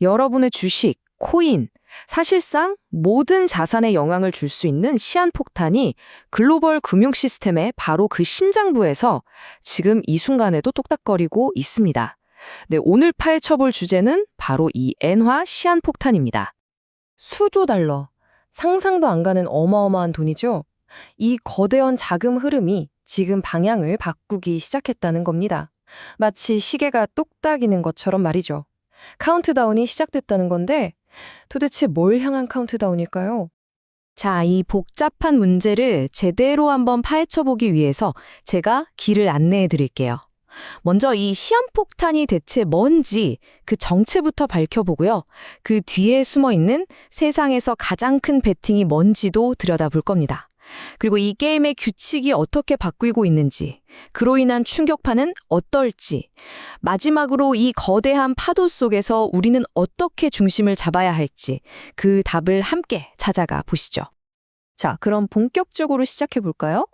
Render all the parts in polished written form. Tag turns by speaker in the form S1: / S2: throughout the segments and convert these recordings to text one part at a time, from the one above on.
S1: 여러분의 주식, 코인, 사실상 모든 자산에 영향을 줄 수 있는 시한폭탄이 글로벌 금융 시스템의 바로 그 심장부에서 지금 이 순간에도 똑딱거리고 있습니다. 네, 오늘 파헤쳐볼 주제는 바로 이 엔화 시한폭탄입니다.
S2: 수조 달러. 상상도 안 가는 어마어마한 돈이죠. 이 거대한 자금 흐름이 지금 방향을 바꾸기 시작했다는 겁니다. 마치 시계가 똑딱이는 것처럼 말이죠. 카운트다운이 시작됐다는 건데 도대체 뭘 향한 카운트다운일까요?
S1: 자, 이 복잡한 문제를 제대로 한번 파헤쳐보기 위해서 제가 길을 안내해 드릴게요. 먼저 이 시한폭탄이 대체 뭔지 그 정체부터 밝혀보고요. 그 뒤에 숨어있는 세상에서 가장 큰 베팅이 뭔지도 들여다볼 겁니다. 그리고 이 게임의 규칙이 어떻게 바뀌고 있는지, 그로 인한 충격파는 어떨지, 마지막으로 이 거대한 파도 속에서 우리는 어떻게 중심을 잡아야 할지 그 답을 함께 찾아가 보시죠.
S2: 자, 그럼 본격적으로 시작해 볼까요?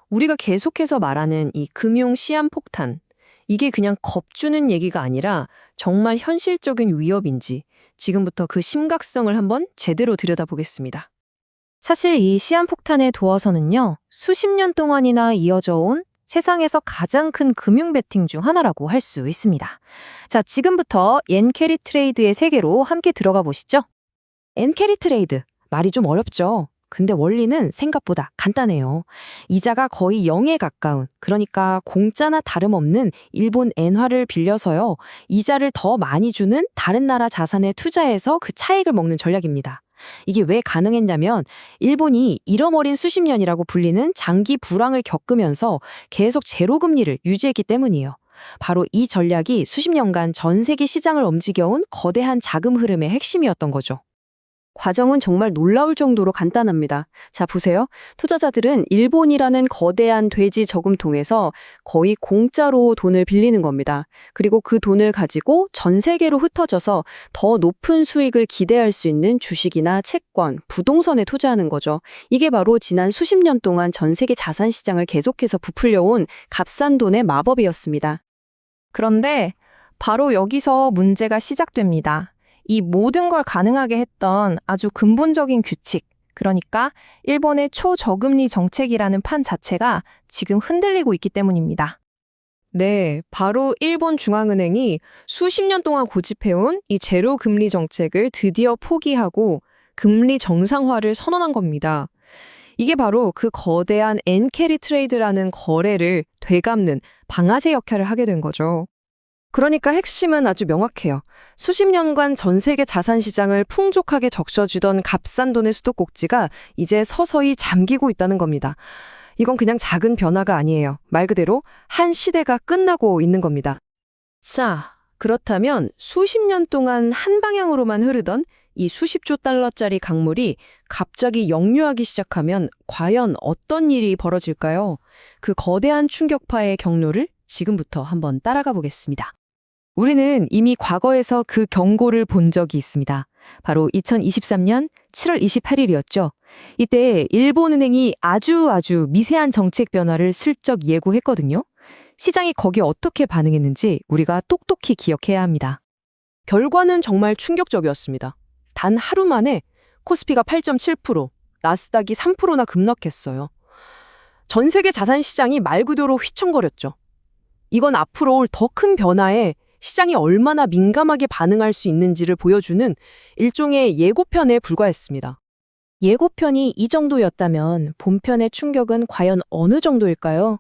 S2: 우리가 계속해서 말하는 이 금융 시한폭탄. 이게 그냥 겁주는 얘기가 아니라 정말 현실적인 위협인지 지금부터 그 심각성을 한번 제대로 들여다보겠습니다. 사실 이 시한폭탄의 도어선은요, 수십 년 동안이나 이어져 온 세상에서 가장 큰 금융 베팅 중 하나라고 할 수 있습니다. 자, 지금부터 엔캐리 트레이드의 세계로 함께 들어가 보시죠. 엔캐리 트레이드, 말이 좀 어렵죠? 근데 원리는 생각보다 간단해요. 이자가 거의 0에 가까운, 그러니까 공짜나 다름없는 일본 엔화를 빌려서요, 이자를 더 많이 주는 다른 나라 자산에 투자해서 그 차익을 먹는 전략입니다. 이게 왜 가능했냐면 일본이 잃어버린 수십 년이라고 불리는 장기 불황을 겪으면서 계속 제로금리를 유지했기 때문이에요. 바로 이 전략이 수십 년간 전 세계 시장을 움직여온 거대한 자금 흐름의 핵심이었던 거죠. 과정은 정말 놀라울 정도로 간단합니다. 자, 보세요. 투자자들은 일본이라는 거대한 돼지 저금통에서 거의 공짜로 돈을 빌리는 겁니다. 그리고 그 돈을 가지고 전 세계로 흩어져서 더 높은 수익을 기대할 수 있는 주식이나 채권, 부동산에 투자하는 거죠. 이게 바로 지난 수십 년 동안 전 세계 자산 시장을 계속해서 부풀려온 값싼 돈의 마법이었습니다. 그런데 바로 여기서 문제가 시작됩니다. 이 모든 걸 가능하게 했던 아주 근본적인 규칙, 그러니까 일본의 초저금리 정책이라는 판 자체가 지금 흔들리고 있기 때문입니다. 네, 바로 일본 중앙은행이 수십 년 동안 고집해온 이 제로 금리 정책을 드디어 포기하고 금리 정상화를 선언한 겁니다. 이게 바로 그 거대한 엔캐리 트레이드라는 거래를 되갚는 방아쇠 역할을 하게 된 거죠. 그러니까 핵심은 아주 명확해요. 수십 년간 전 세계 자산 시장을 풍족하게 적셔주던 값싼 돈의 수도꼭지가 이제 서서히 잠기고 있다는 겁니다. 이건 그냥 작은 변화가 아니에요. 말 그대로 한 시대가 끝나고 있는 겁니다. 자, 그렇다면 수십 년 동안 한 방향으로만 흐르던 이 수십조 달러짜리 강물이 갑자기 역류하기 시작하면 과연 어떤 일이 벌어질까요? 그 거대한 충격파의 경로를 지금부터 한번 따라가 보겠습니다. 우리는 이미 과거에서 그 경고를 본 적이 있습니다. 바로 2023년 7월 28일이었죠. 이때 일본은행이 아주 미세한 정책 변화를 슬쩍 예고했거든요. 시장이 거기에 어떻게 반응했는지 우리가 똑똑히 기억해야 합니다. 결과는 정말 충격적이었습니다. 단 하루 만에 코스피가 8.7%, 나스닥이 3%나 급락했어요. 전 세계 자산 시장이 말 그대로 휘청거렸죠. 이건 앞으로 올 더 큰 변화에 시장이 얼마나 민감하게 반응할 수 있는지를 보여주는 일종의 예고편에 불과했습니다. 예고편이 이 정도였다면 본편의 충격은 과연 어느 정도일까요?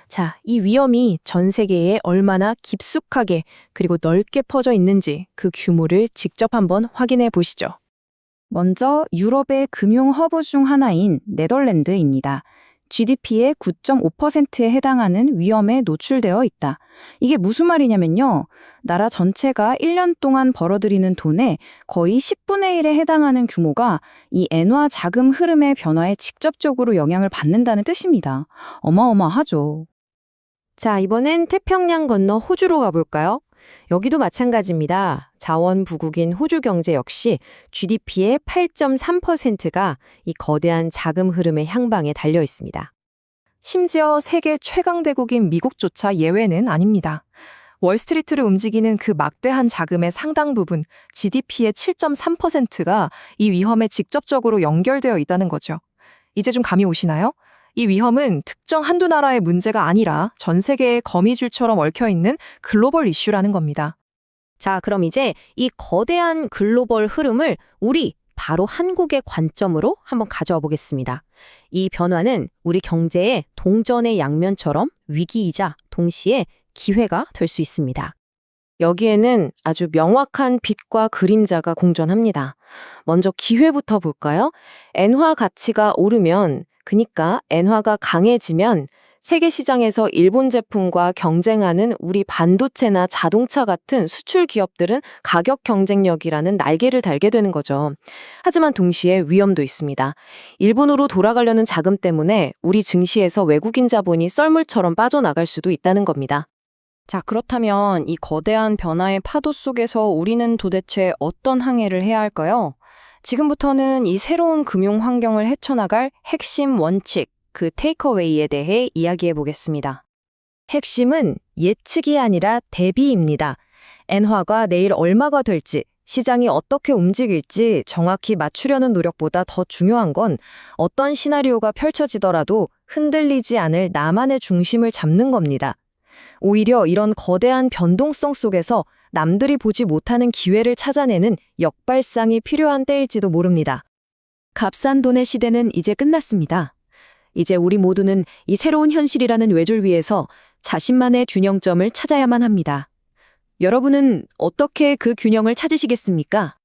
S2: 자, 이 위험이 전 세계에 얼마나 깊숙하게 그리고 넓게 퍼져 있는지 그 규모를 직접 한번 확인해 보시죠. 먼저 유럽의 금융 허브 중 하나인 네덜란드입니다. GDP의 9.5%에 해당하는 위험에 노출되어 있다. 이게 무슨 말이냐면요. 나라 전체가 1년 동안 벌어들이는 돈의 거의 10분의 1에 해당하는 규모가 이 엔화 자금 흐름의 변화에 직접적으로 영향을 받는다는 뜻입니다. 어마어마하죠. 자, 이번엔 태평양 건너 호주로 가볼까요? 여기도 마찬가지입니다. 자원부국인 호주 경제 역시 GDP의 8.3%가 이 거대한 자금 흐름의 향방에 달려 있습니다. 심지어 세계 최강대국인 미국조차 예외는 아닙니다.
S1: 월스트리트를 움직이는 그 막대한 자금의 상당 부분, GDP의 7.3%가 이 위험에 직접적으로 연결되어 있다는 거죠. 이제 좀 감이 오시나요? 이 위험은 특정 한두 나라의 문제가 아니라 전 세계의 거미줄처럼 얽혀있는 글로벌 이슈라는 겁니다.
S3: 자, 그럼 이제 이 거대한 글로벌 흐름을 우리 바로 한국의 관점으로 한번 가져와 보겠습니다. 이 변화는 우리 경제의 동전의 양면처럼 위기이자 동시에 기회가 될 수 있습니다.
S2: 여기에는 아주 명확한 빛과 그림자가 공존합니다. 먼저 기회부터 볼까요? 엔화 가치가 오르면, 그니까 엔화가 강해지면 세계 시장에서 일본 제품과 경쟁하는 우리 반도체나 자동차 같은 수출 기업들은 가격 경쟁력이라는 날개를 달게 되는 거죠. 하지만 동시에 위험도 있습니다. 일본으로 돌아가려는 자금 때문에 우리 증시에서 외국인 자본이 썰물처럼 빠져나갈 수도 있다는 겁니다.
S3: 자, 그렇다면 이 거대한 변화의 파도 속에서 우리는 도대체 어떤 항해를 해야 할까요? 지금부터는 이 새로운 금융 환경을 헤쳐나갈 핵심 원칙, 그 테이크어웨이에 대해 이야기해 보겠습니다. 핵심은 예측이 아니라 대비입니다. 엔화가 내일 얼마가 될지, 시장이 어떻게 움직일지 정확히 맞추려는 노력보다 더 중요한 건 어떤 시나리오가 펼쳐지더라도 흔들리지 않을 나만의 중심을 잡는 겁니다. 오히려 이런 거대한 변동성 속에서 남들이 보지 못하는 기회를 찾아내는 역발상이 필요한 때일지도 모릅니다.
S1: 값싼 돈의 시대는 이제 끝났습니다. 이제 우리 모두는 이 새로운 현실이라는 외줄 위에서 자신만의 균형점을 찾아야만 합니다. 여러분은 어떻게 그 균형을 찾으시겠습니까?